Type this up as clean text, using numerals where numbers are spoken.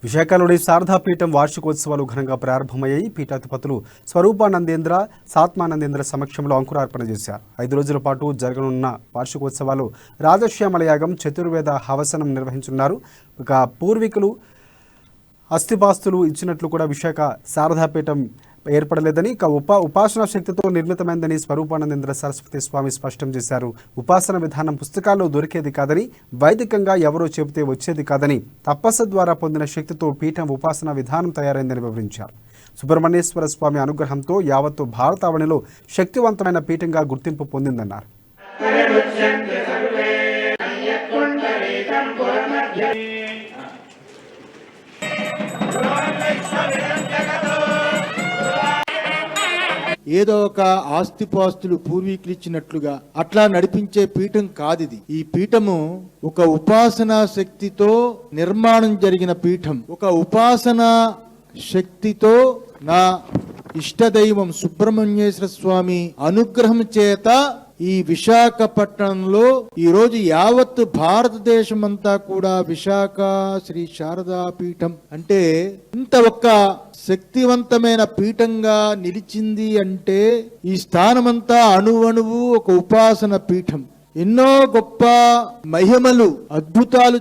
విశాఖలోని శారదాపీఠం వార్షికోత్సవాలు ఘనంగా ప్రారంభమయ్యాయి. పీఠాధిపతులు స్వరూపానందేంద్ర, సాత్మానందేంద్ర సమక్షంలో అంకురార్పణ చేశారు. 5 రోజుల పాటు జరగనున్న వార్షికోత్సవాలు రాజశ్యామల యాగం, చతుర్వేద హవసనం నిర్వహించనున్నారు. ఇక పూర్వీకులు అస్థిపాస్తులు ఇచ్చినట్లు కూడా విశాఖ శారదాపీఠం ఏర్పడలేదని, ఇక ఉపాసనా శక్తితో నిర్మితమైందని స్వరూపానందేంద్ర సరస్వతి స్వామి స్పష్టం చేశారు. ఉపాసన విధానం పుస్తకాల్లో దొరికేది కాదని, వైదికంగా ఎవరో చెబితే వచ్చేది కాదని, తపస్సు ద్వారా పొందిన శక్తితో పీఠం ఉపాసనా విధానం తయారైందని వివరించారు. సుబ్రహ్మణ్యేశ్వర స్వామి అనుగ్రహంతో యావత్తు భారతావనిలో శక్తివంతమైన పీఠంగా గుర్తింపు పొందిందన్నారు. ఏదో ఒక ఆస్తిపాస్తులు పూర్వీకులు ఇచ్చినట్లుగా అట్లా నడిపించే పీఠం కాదిది. ఈ పీఠము ఒక ఉపాసనా శక్తితో నిర్మాణం జరిగిన పీఠం. ఒక ఉపాసనా శక్తితో నా ఇష్టదైవం సుబ్రహ్మణ్యేశ్వర స్వామి అనుగ్రహం చేత ఈ విశాఖపట్నంలో ఈరోజు యావత్ భారతదేశం అంతా కూడా విశాఖ శ్రీ శారదా పీఠం అంటే ఇంత ఒక్క శక్తివంతమైన పీఠంగా నిలిచింది అంటే ఈ స్థానమంతా అణువణువు ఒక ఉపాసన పీఠం. ఎన్నో గొప్ప మహిమలు, అద్భుతాలు